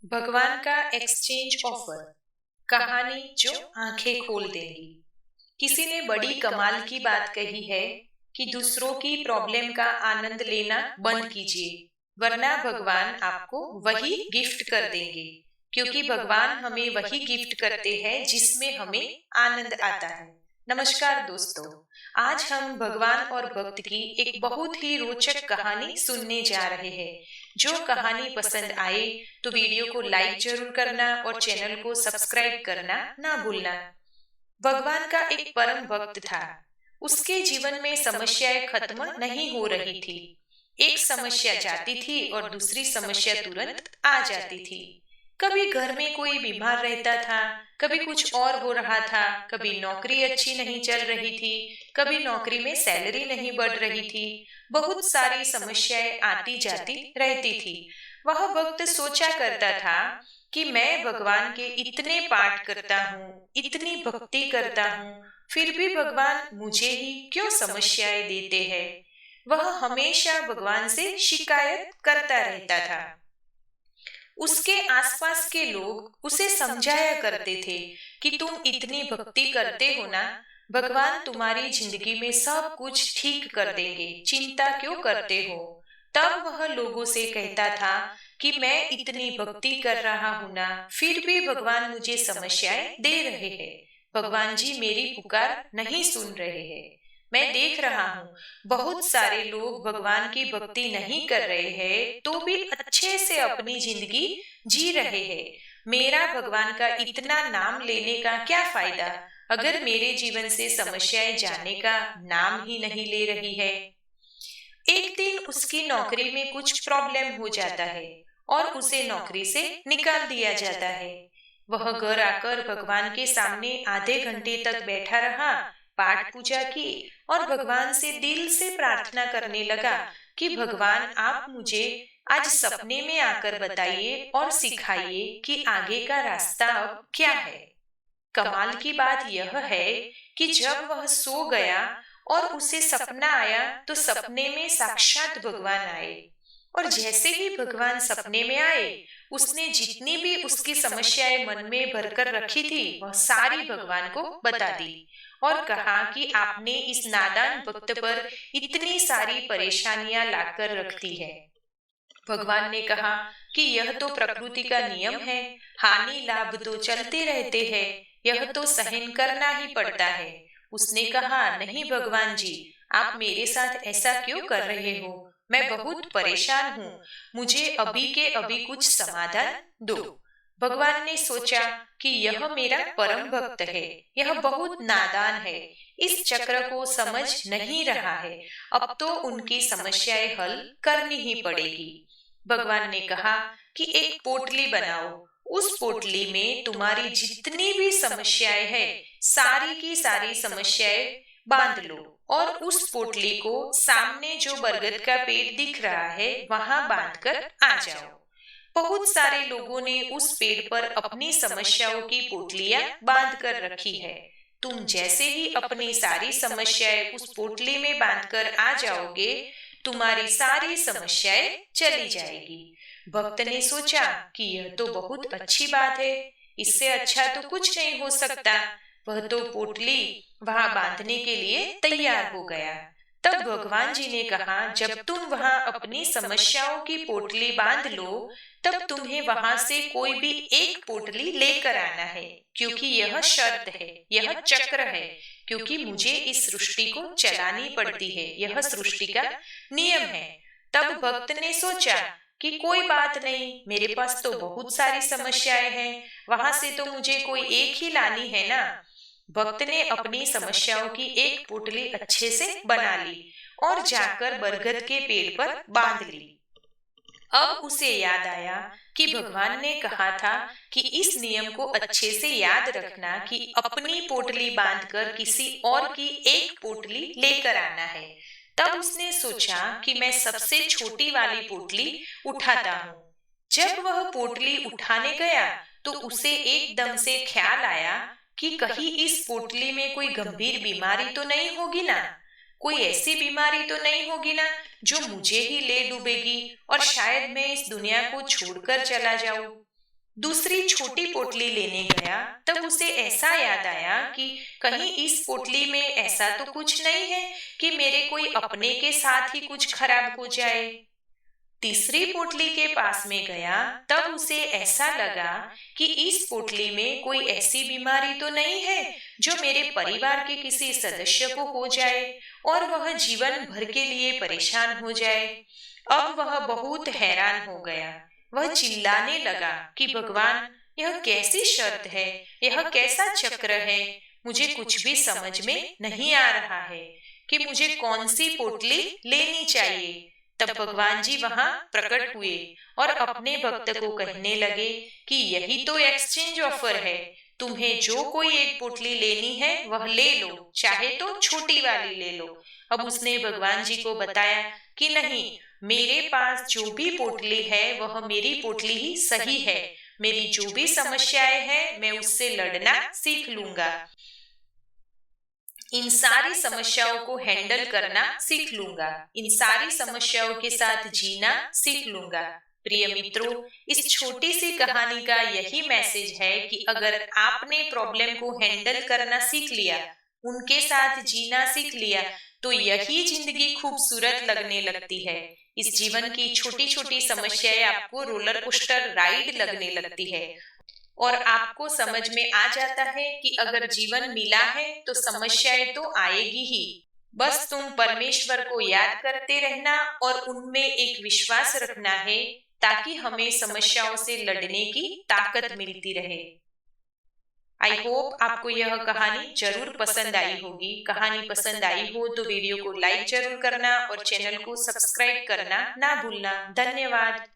भगवान का exchange offer, कहानी जो आंखें खोल देगी। किसी ने बड़ी कमाल की बात कही है कि दूसरों की प्रॉब्लम का आनंद लेना बंद कीजिए, वरना भगवान आपको वही गिफ्ट कर देंगे। क्योंकि भगवान हमें वही गिफ्ट करते हैं जिसमें हमें आनंद आता है। नमस्कार दोस्तों, आज हम भगवान और भक्त की एक बहुत ही रोचक कहानी सुनने जा रहे हैं। जो कहानी पसंद आए तो वीडियो को लाइक जरूर करना और चैनल को सब्सक्राइब करना ना भूलना। भगवान का एक परम भक्त था। उसके जीवन में समस्याएं खत्म नहीं हो रही थी। एक समस्या जाती थी और दूसरी समस्या तुरंत आ जाती थी। कभी घर में कोई बीमार रहता था, कभी कुछ और हो रहा था, कभी नौकरी अच्छी नहीं चल रही थी, कभी नौकरी में सैलरी नहीं बढ़ रही थी। बहुत सारी समस्याएं आती जाती रहती थी। वह भक्त सोचा करता था कि मैं भगवान के इतने पाठ करता हूँ, इतनी भक्ति करता हूँ, फिर भी भगवान मुझे ही क्यों समस्याएं देते हैं। वह हमेशा भगवान से शिकायत करता रहता था। उसके आसपास के लोग उसे समझाया करते थे कि तुम इतनी भक्ति करते हो ना, भगवान तुम्हारी जिंदगी में सब कुछ ठीक कर देंगे, चिंता क्यों करते हो। तब वह लोगों से कहता था कि मैं इतनी भक्ति कर रहा हूं ना, फिर भी भगवान मुझे समस्याएं दे रहे हैं। भगवान जी मेरी पुकार नहीं सुन रहे हैं। मैं देख रहा हूँ बहुत सारे लोग भगवान की भक्ति नहीं कर रहे हैं तो भी अच्छे से अपनी जिंदगी जी रहे हैं। मेरा भगवान का इतना नाम लेने का क्या फायदा अगर मेरे जीवन से समस्याएं जाने का नाम ही नहीं ले रही है। एक दिन उसकी नौकरी में कुछ प्रॉब्लम हो जाता है और उसे नौकरी से निकाल दिया जाता है। वह घर आकर भगवान के सामने आधे घंटे तक बैठा रहा, पाठ पूजा की और भगवान से दिल से प्रार्थना करने लगा कि भगवान आप मुझे आज सपने में आकर बताइए और सिखाइए कि आगे का रास्ता अब क्या है। कमाल की बात यह है कि जब वह सो गया और उसे सपना आया तो सपने में साक्षात भगवान आए। और जैसे ही भगवान सपने में आए, उसने जितनी भी उसकी समस्याएं मन में भरकर रखी थी वह सारी भगवान को बता दी और कहा कि आपने इस नादान भक्त पर इतनी सारी परेशानियां लाकर रख दी है। भगवान ने कहा कि यह तो प्रकृति का नियम है, हानि लाभ तो चलते रहते हैं, यह तो सहन करना ही पड़ता है। उसने कहा नहीं भगवान जी, आप मेरे साथ ऐसा क्यों कर रहे हो। मैं बहुत परेशान हूँ, मुझे अभी के अभी कुछ समाधान दो। भगवान ने सोचा कि यह मेरा परम भक्त है, यह बहुत नादान है, इस चक्र को समझ नहीं रहा है, अब तो उनकी समस्याएं हल करनी ही पड़ेगी। भगवान ने कहा कि एक पोटली बनाओ, उस पोटली में तुम्हारी जितनी भी समस्याएं हैं सारी की सारी समस्याएं बांध लो और उस पोटली को सामने जो बरगद का पेड़ दिख रहा है वहां बांधकर आ जाओ। बहुत सारे लोगों ने उस पेड़ पर अपनी समस्याओं की पोटलियां बांध कर रखी है। तुम जैसे ही अपनी सारी समस्याएं उस पोटली में बांधकर आ जाओगे, तुम्हारी सारी समस्याएं चली जाएगी। भक्त ने सोचा कि यह तो बहुत अच्छी बात है, इससे अच्छा तो कुछ नहीं हो सकता। वह तो पोटली वहां बांधने के लिए तैयार हो गया। तब भगवान जी ने कहा जब तुम वहां अपनी समस्याओं की पोटली बांध लो तब तुम्हें वहां से कोई भी एक पोटली लेकर आना है, क्योंकि यह शर्त है, यह चक्र है, क्योंकि मुझे इस सृष्टि को चलानी पड़ती है, यह सृष्टि का नियम है। तब भक्त ने सोचा कि कोई बात नहीं, मेरे पास तो बहुत सारी समस्याएं हैं, वहां से तो मुझे कोई एक ही लानी है ना। भक्त ने अपनी समस्याओं की एक पोटली अच्छे से बना ली और जाकर बरगद के पेड़ पर बांध ली। अब उसे याद आया कि भगवान ने कहा था कि इस नियम को अच्छे से याद रखना कि अपनी पोटली बांधकर किसी और की एक पोटली लेकर आना है। तब उसने सोचा कि मैं सबसे छोटी वाली पोटली उठाता हूँ। जब वह पोटली उठाने गया तो उसे एकदम से ख्याल आया कि कहीं इस पोटली में कोई गंभीर बीमारी तो नहीं होगी ना, कोई ऐसी बीमारी तो नहीं होगी ना जो मुझे ही ले डूबेगी और शायद मैं इस दुनिया को छोड़कर चला जाऊं। दूसरी छोटी पोटली लेने गया तब उसे ऐसा याद आया कि कहीं इस पोटली में ऐसा तो कुछ नहीं है कि मेरे कोई अपने के साथ ही कुछ खराब हो जाए। तीसरी पोटली के पास में गया तब उसे ऐसा लगा कि इस पोटली में कोई ऐसी बीमारी तो नहीं है जो मेरे परिवार के किसी सदस्य को हो जाए और वह जीवन भर के लिए परेशान हो जाए। अब वह बहुत हैरान हो गया। वह चिल्लाने लगा कि भगवान, यह कैसी शर्त है, यह कैसा चक्र है। मुझे कुछ भी समझ में नहीं आ रहा है कि मुझे कौन सी पोटली लेनी चाहिए। तब भगवान जी वहां प्रकट हुए और अपने भक्त को कहने लगे कि यही तो एक्सचेंज ऑफर है। तुम्हें जो कोई एक पोटली लेनी है वह ले लो, चाहे तो छोटी वाली ले लो। अब उसने भगवान जी को बताया कि नहीं, मेरे पास जो भी पोटली है वह मेरी पोटली ही सही है। मेरी जो भी समस्याएं हैं मैं उससे लड़ना सीख लूंगा, इन सारी समस्याओं को हैंडल करना सीख लूंगा, इन सारी समस्याओं के साथ जीना सीख लूंगा। प्रिय मित्रों, इस छोटी सी कहानी का यही मैसेज है कि अगर आपने प्रॉब्लम को हैंडल करना सीख लिया, उनके साथ जीना सीख लिया, तो यही जिंदगी खूबसूरत लगने लगती है। इस जीवन की छोटी छोटी समस्याएं आपको रोलर कोस्टर राइड लगने लगती है और आपको समझ में आ जाता है कि अगर जीवन मिला है तो समस्याएं तो आएगी ही। बस तुम परमेश्वर को याद करते रहना और उनमें एक विश्वास रखना है ताकि हमें समस्याओं से लड़ने की ताकत मिलती रहे। आई होप आपको यह कहानी जरूर पसंद आई होगी। कहानी पसंद आई हो तो वीडियो को लाइक जरूर करना और चैनल को सब्सक्राइब करना ना भूलना। धन्यवाद।